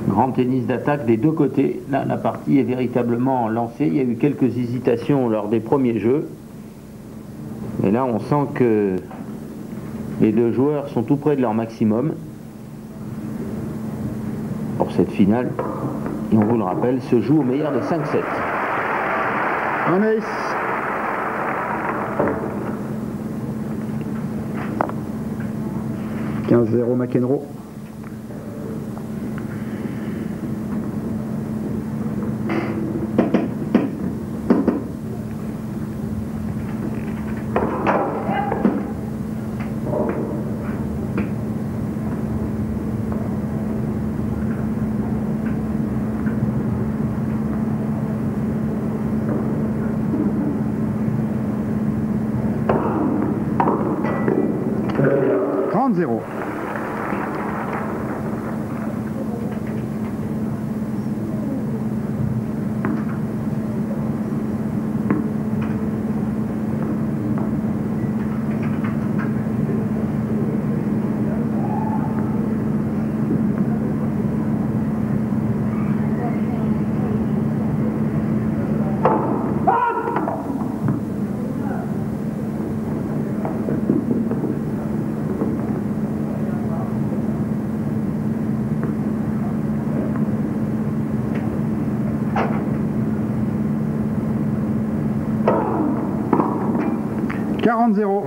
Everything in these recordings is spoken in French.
Grand tennis d'attaque des deux côtés. Là, la partie est véritablement lancée. Il y a eu quelques hésitations lors des premiers jeux. Et là, on sent que les deux joueurs sont tout près de leur maximum pour cette finale. Et on vous le rappelle, se joue au meilleur des 5-7. Un ace. « 15-0 McEnroe. Zéro. Zéro.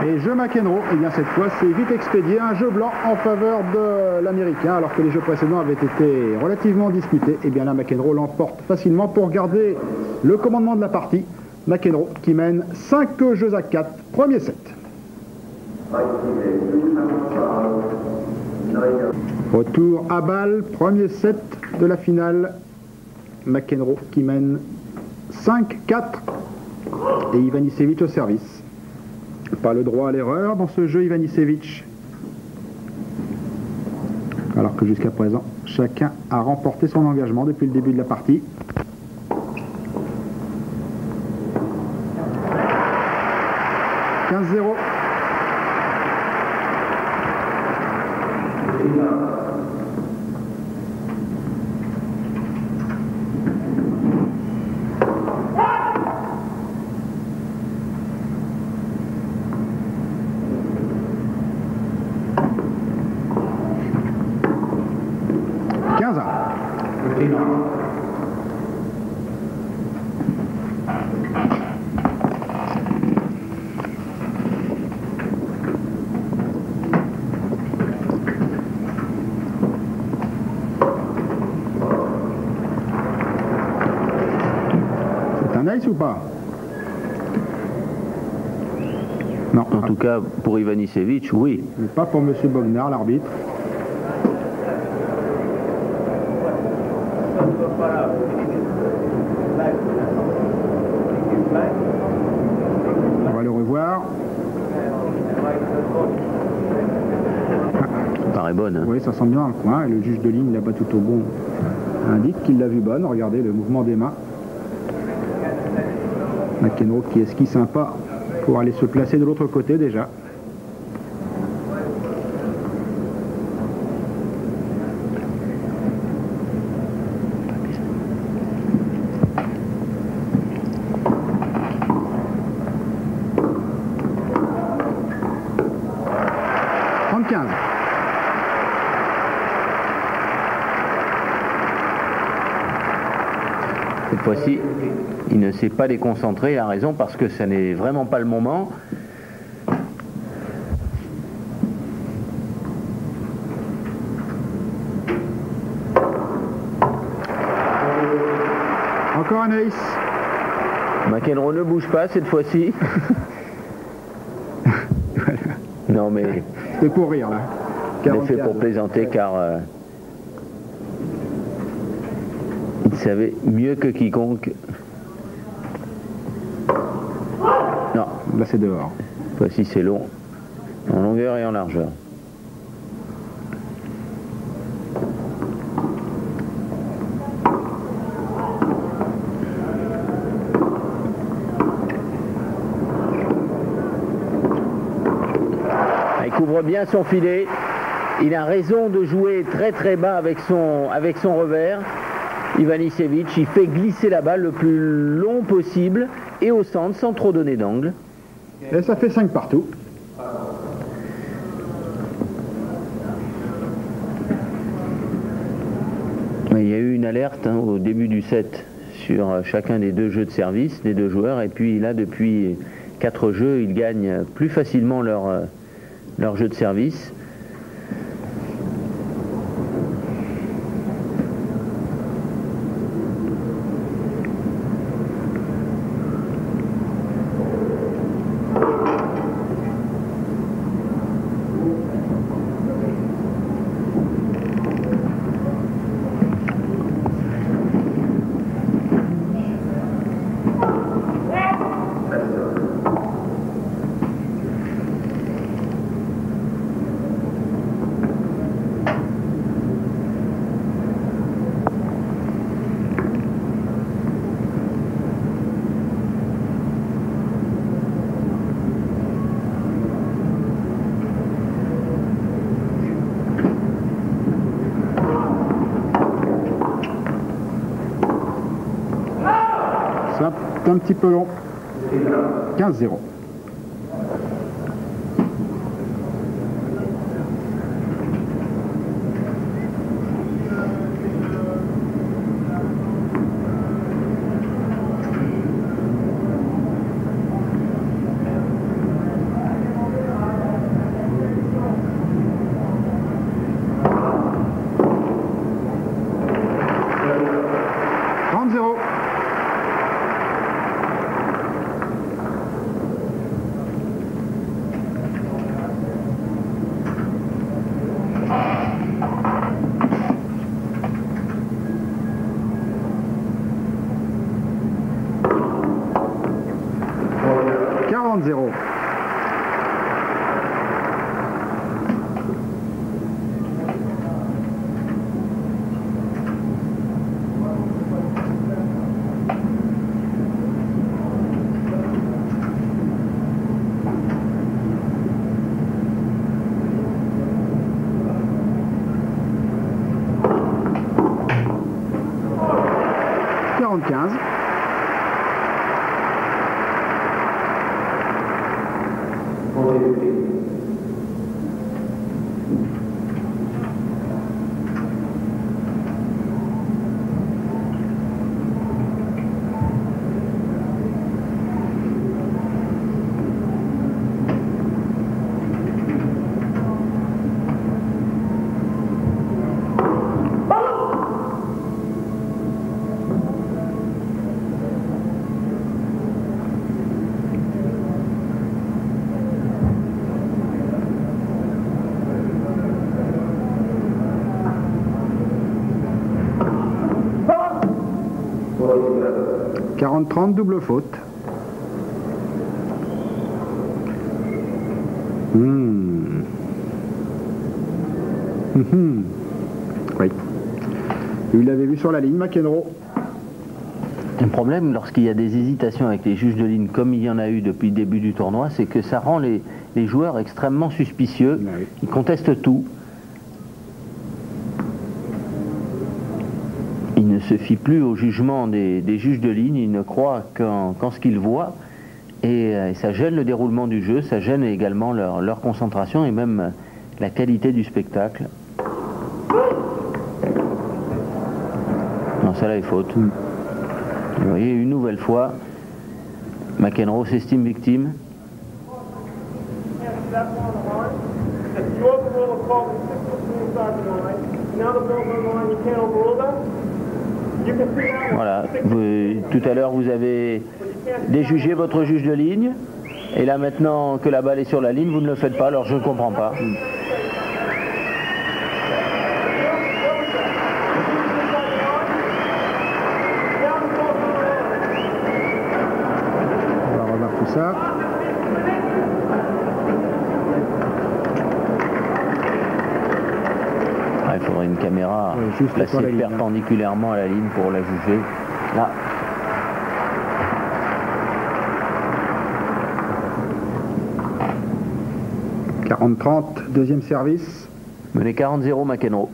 Et jeu McEnroe, et bien cette fois c'est vite expédié, un jeu blanc en faveur de l'américain, alors que les jeux précédents avaient été relativement disputés. Et bien là McEnroe l'emporte facilement pour garder le commandement de la partie. McEnroe qui mène 5 jeux à 4, premier set. Retour à balle, premier set de la finale. McEnroe qui mène 5-4 et Ivanisevic au service. Pas le droit à l'erreur dans ce jeu Ivanisevic. Alors que jusqu'à présent, chacun a remporté son engagement depuis le début de la partie. « 15-0 ». Ou pas? Non. En tout cas, pour Ivanisevic, oui. Mais pas pour M. Bognar, l'arbitre. On va le revoir. Ça paraît bonne. Hein. Oui, ça sent bien dans le coin. Et le juge de ligne, là-bas tout au bon, indique qu'il l'a vu bonne. Regardez le mouvement des mains. McEnroe qui esquisse un pas pour aller se placer de l'autre côté déjà. Cette fois-ci, il ne s'est pas déconcentré, il a raison, parce que ça n'est vraiment pas le moment. Encore un ace. McEnroe ne bouge pas cette fois-ci. Voilà. Non mais... C'est pour rire là. Il est fait pour plaisanter car... il savait mieux que quiconque. Non, Là c'est dehors. Voici c'est long, en longueur et en largeur. Il couvre bien son filet. Il a raison de jouer très très bas avec son revers. Ivanisevic, il fait glisser la balle le plus long possible et au centre sans trop donner d'angle. Et ça fait 5 partout. Il y a eu une alerte au début du set sur chacun des deux jeux de service des deux joueurs, et puis là depuis 4 jeux ils gagnent plus facilement leur jeu de service. Ça, c'est un petit peu long. 15-0. Zéro. Quarante-quinze. Quarante-30, double faute. Oui. Il l'avait vu sur la ligne, McEnroe. Le problème, lorsqu'il y a des hésitations avec les juges de ligne, comme il y en a eu depuis le début du tournoi, c'est que ça rend les joueurs extrêmement suspicieux. Ah oui. Ils contestent tout. Ils ne se fient plus au jugement des juges de ligne, ils ne croient qu'en ce qu'ils voient. Et ça gêne le déroulement du jeu, ça gêne également leur concentration et même la qualité du spectacle. Non, ça là est faute. Vous voyez, une nouvelle fois, McEnroe s'estime victime. Voilà, tout à l'heure vous avez déjugé votre juge de ligne, et là maintenant que la balle est sur la ligne, vous ne le faites pas, alors je ne comprends pas. On va revoir tout ça. Il faudrait une caméra juste placée la ligne, perpendiculairement à la ligne pour la juger. Là. « 40-30, deuxième service. » Mené 40-0 McEnroe.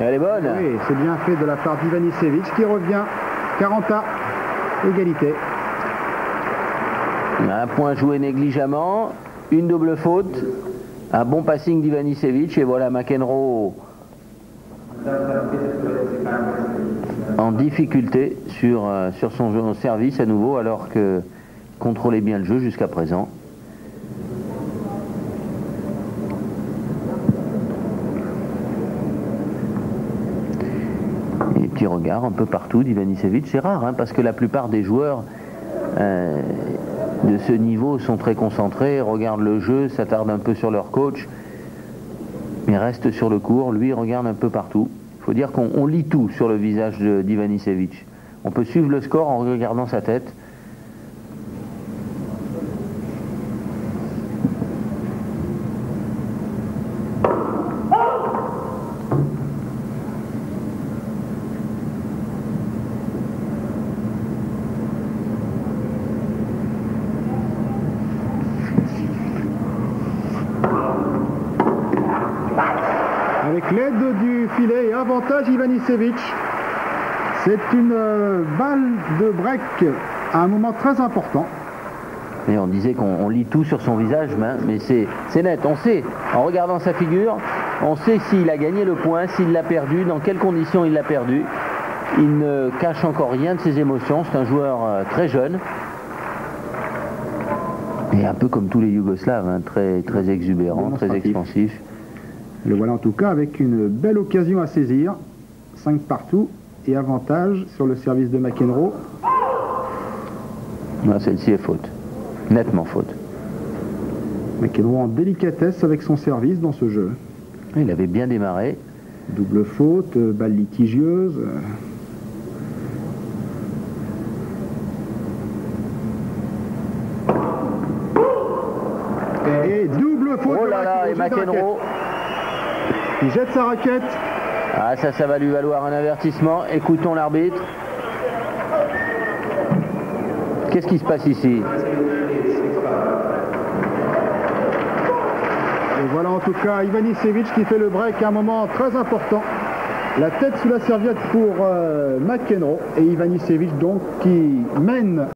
Elle est bonne. Oui, c'est bien fait de la part d'Ivanisevic qui revient 40 à égalité. Un point joué négligemment, une double faute, un bon passing d'Ivanisevic et voilà McEnroe en difficulté sur son jeu en service à nouveau alors que contrôlait bien le jeu jusqu'à présent. Et petit regard un peu partout d'Ivanisevic, c'est rare hein, parce que la plupart des joueurs de ce niveau sont très concentrés, regardent le jeu, s'attardent un peu sur leur coach, mais restent sur le court. Lui, il regarde un peu partout. Il faut dire qu'on lit tout sur le visage d'Ivanisevic. On peut suivre le score en regardant sa tête. Avec l'aide du filet et avantage Ivanisevic. C'est une balle de break à un moment très important. Et on disait qu'on lit tout sur son visage, mais c'est net, on sait, en regardant sa figure, on sait s'il a gagné le point, s'il l'a perdu, dans quelles conditions il l'a perdu. Il ne cache encore rien de ses émotions, c'est un joueur très jeune. Et un peu comme tous les Yougoslaves, hein, très exubérant, très expansif. Le voilà en tout cas avec une belle occasion à saisir. 5 partout et avantage sur le service de McEnroe. Celle-ci est faute. Nettement faute. McEnroe en délicatesse avec son service dans ce jeu. Il avait bien démarré. Double faute, balle litigieuse. Et double faute. Oh là là, et McEnroe. Il jette sa raquette. Ah, ça va lui valoir un avertissement. Écoutons l'arbitre. Qu'est-ce qui se passe ici? Et voilà en tout cas Ivanisevic qui fait le break à un moment très important. La tête sous la serviette pour McEnroe et Ivanisevic donc qui mène